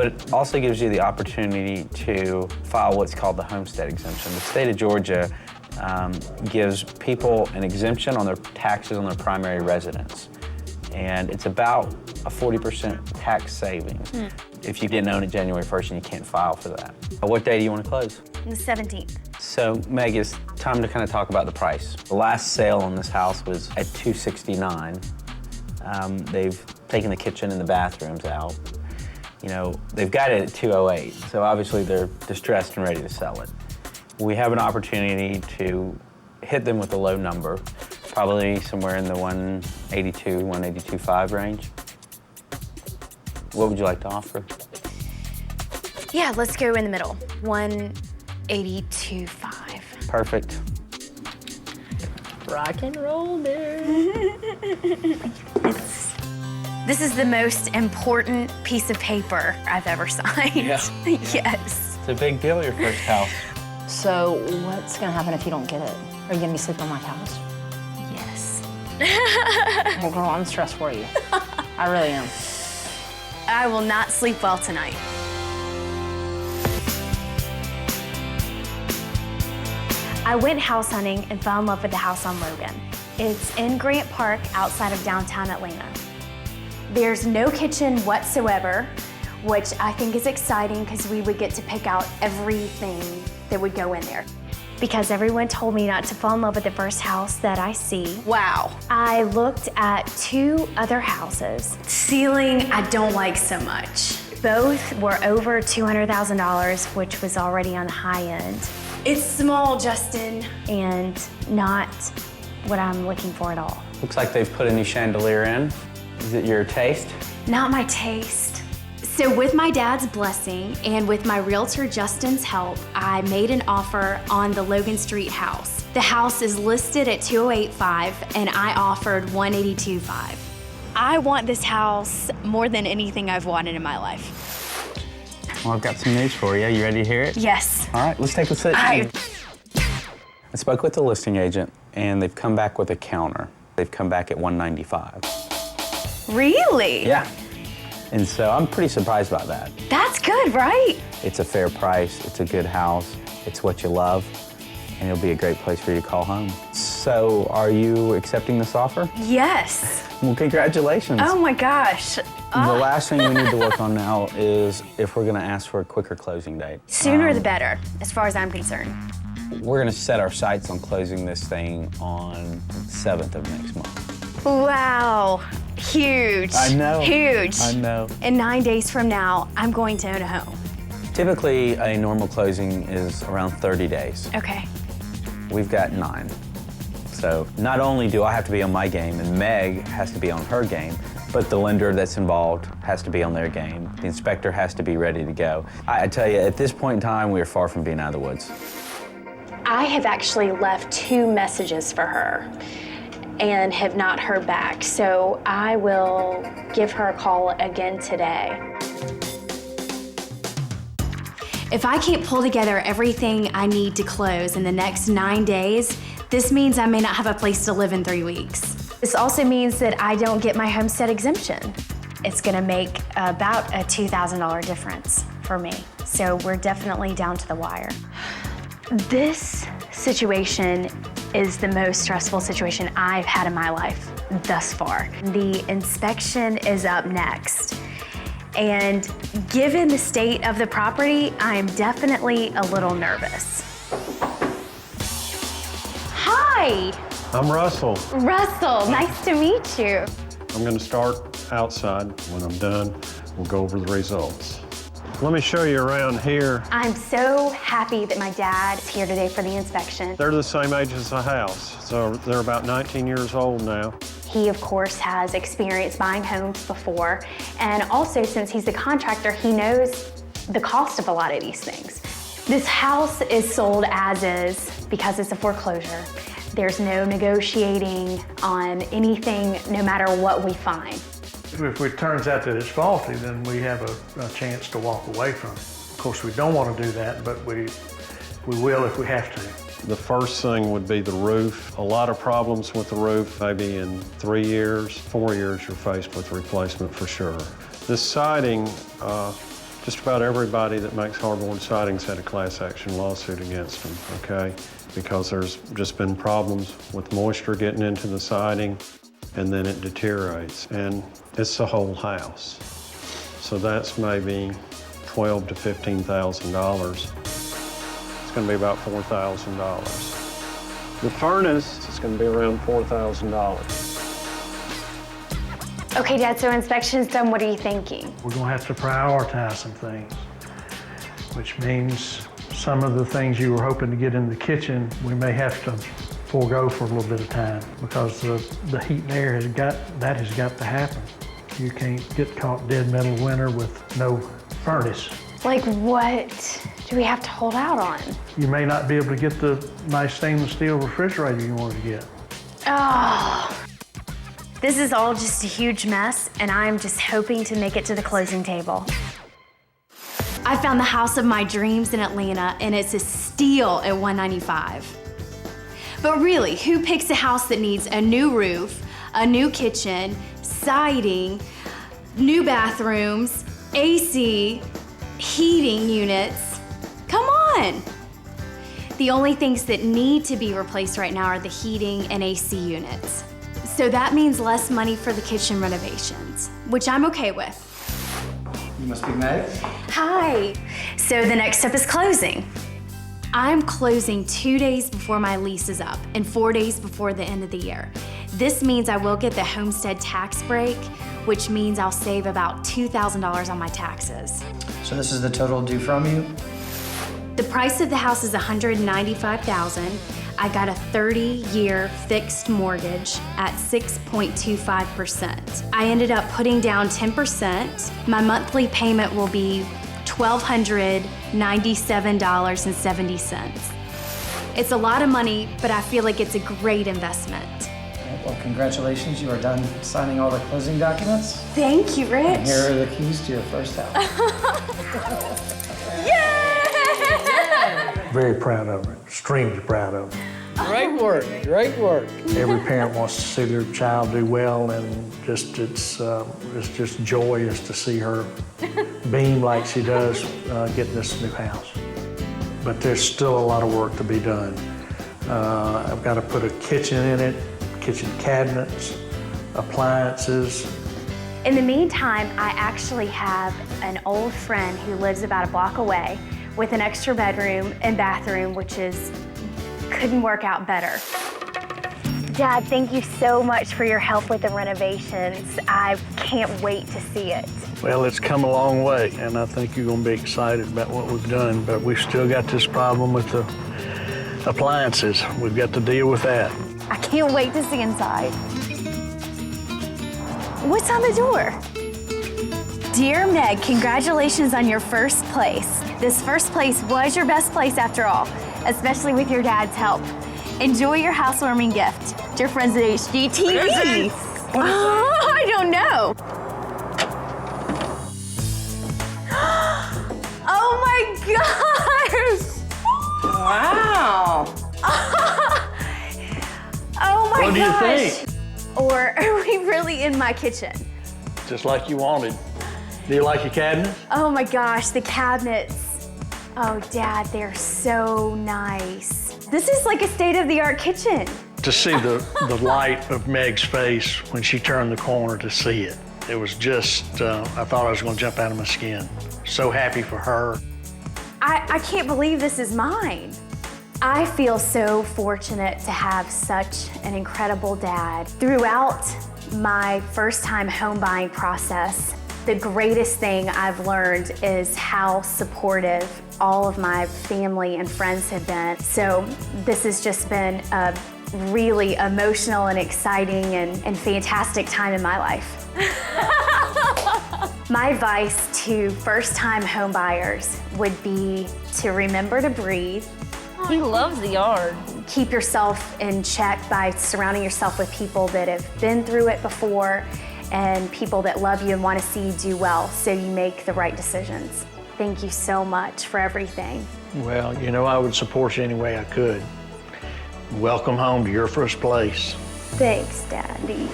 but it also gives you the opportunity to file what's called the homestead exemption. The state of Georgia gives people an exemption on their taxes on their primary residence. And it's about a 40% tax savings if you didn't own it January 1st and you can't file for that. What day do you want to close? The 17th. So, Meg, it's time to kind of talk about the price. The last sale on this house was at $269. They've taken the kitchen and the bathrooms out. You know, they've got it at $208, so obviously they're distressed and ready to sell it. We have an opportunity to hit them with a low number, probably somewhere in the 182, 182.5 range. What would you like to offer? Yeah, let's go in the middle. 182.5. Perfect. Rock and roll, dude. This is the most important piece of paper I've ever signed. Yeah. Yes. It's a big deal, your first house. So what's gonna happen if you don't get it? Are you gonna be sleeping on my couch? Yes. Well, girl, I'm stressed for you. I really am. I will not sleep well tonight. I went house hunting and fell in love with the house on Logan. It's in Grant Park outside of downtown Atlanta. There's no kitchen whatsoever, which I think is exciting because we would get to pick out everything that would go in there. Because everyone told me not to fall in love with the first house that I see. Wow. I looked at 2 other houses. Ceiling, I don't like so much. Both were over $200,000, which was already on the high end. It's small, Justin, and not what I'm looking for at all. Looks like they've put a new chandelier in. Is it your taste? Not my taste. So with my dad's blessing and with my realtor Justin's help, I made an offer on the Logan Street house. The house is listed at $208.5 and I offered $182.5. I want this house more than anything I've wanted in my life. Well, I've got some news for you. You ready to hear it? Yes. All right, let's take a sit. I spoke with the listing agent and they've come back with a counter. They've come back at $195. Really? Yeah. And so I'm pretty surprised by that. That's good, right? It's a fair price, it's a good house, it's what you love, and it'll be a great place for you to call home. So are you accepting this offer? Yes. Well, congratulations. Oh my gosh. The last thing we need to work on now is if we're gonna ask for a quicker closing date. Sooner the better, as far as I'm concerned. We're gonna set our sights on closing this thing on the 7th of next month. Wow. Huge. I know. Huge. I know. In 9 days from now, I'm going to own a home. Typically, a normal closing is around 30 days. Okay. We've got 9. So not only do I have to be on my game and Meg has to be on her game, but the lender that's involved has to be on their game. The inspector has to be ready to go. I tell you, at this point in time, we are far from being out of the woods. I have actually left 2 messages for her and have not heard back. So I will give her a call again today. If I can't pull together everything I need to close in the next 9 days, this means I may not have a place to live in 3 weeks. This also means that I don't get my homestead exemption. It's gonna make about a $2,000 difference for me. So we're definitely down to the wire. This situation is the most stressful situation I've had in my life thus far. The inspection is up next. And given the state of the property, I am definitely a little nervous. Hi, I'm Russell. Russell, nice to meet you. I'm going to start outside. When I'm done, we'll go over the results. Let me show you around here. I'm so happy that my dad is here today for the inspection. They're the same age as the house, so they're about 19 years old now. He, of course, has experience buying homes before, and also since he's the contractor, he knows the cost of a lot of these things. This house is sold as is because it's a foreclosure. There's no negotiating on anything, no matter what we find. If it turns out that it's faulty, then we have a chance to walk away from it. Of course, we don't want to do that, but we will if we have to. The first thing would be the roof. A lot of problems with the roof. Maybe in 3 years, 4 years, you're faced with replacement for sure. This siding Just about everybody that makes hardboard siding's had a class action lawsuit against them, okay? Because there's just been problems with moisture getting into the siding, and then it deteriorates, and it's the whole house. So that's maybe $12,000 to $15,000. It's gonna be about $4,000. The furnace is gonna be around $4,000. Okay, Dad, so inspection's done. What are you thinking? We're gonna have to prioritize some things, which means some of the things you were hoping to get in the kitchen, we may have to forego for a little bit of time because the heat and air has got to happen. You can't get caught dead middle of winter with no furnace. Like, what do we have to hold out on? You may not be able to get the nice stainless steel refrigerator you wanted to get. Oh. This is all just a huge mess, and I'm just hoping to make it to the closing table. I found the house of my dreams in Atlanta, and it's a steal at $195. But really, who picks a house that needs a new roof, a new kitchen, siding, new bathrooms, AC, heating units? Come on! The only things that need to be replaced right now are the heating and AC units. So that means less money for the kitchen renovations, which I'm okay with. You must be Meg. Hi. So the next step is closing. I'm closing 2 days before my lease is up and 4 days before the end of the year. This means I will get the homestead tax break, which means I'll save about $2,000 on my taxes. So this is the total due from you? The price of the house is $195,000. I got a 30-year fixed mortgage at 6.25%. I ended up putting down 10%. My monthly payment will be $1,297.70. It's a lot of money, but I feel like it's a great investment. Well, congratulations. You are done signing all the closing documents. Thank you, Rich. And here are the keys to your first house. Very proud of her, extremely proud of her. Great work, great work. Every parent wants to see their child do well, and it's just joyous to see her beam like she does getting this new house. But there's still a lot of work to be done. I've got to put a kitchen in it, kitchen cabinets, appliances. In the meantime, I actually have an old friend who lives about a block away with an extra bedroom and bathroom, which couldn't work out better. Dad, thank you so much for your help with the renovations. I can't wait to see it. Well, it's come a long way, and I think you're gonna be excited about what we've done, but we've still got this problem with the appliances. We've got to deal with that. I can't wait to see inside. What's on the door? Dear Meg, congratulations on your first place. This first place was your best place after all, especially with your dad's help. Enjoy your housewarming gift. Dear friends at HGTV. Oh, I don't know. Oh my gosh! Wow. Oh my gosh! What do you think? Or are we really in my kitchen? Just like you wanted. Do you like your cabinet? Oh my gosh, the cabinets. Oh, Dad, they're so nice. This is like a state-of-the-art kitchen. To see the light of Meg's face when she turned the corner to see it, it was just, I thought I was gonna jump out of my skin. So happy for her. I can't believe this is mine. I feel so fortunate to have such an incredible dad. Throughout my first-time home buying process, the greatest thing I've learned is how supportive all of my family and friends have been. So this has just been a really emotional and exciting and fantastic time in my life. My advice to first-time home buyers would be to remember to breathe. He loves the yard. Keep yourself in check by surrounding yourself with people that have been through it before and people that love you and want to see you do well so you make the right decisions. Thank you so much for everything. Well, you know, I would support you any way I could. Welcome home to your first place. Thanks, Daddy.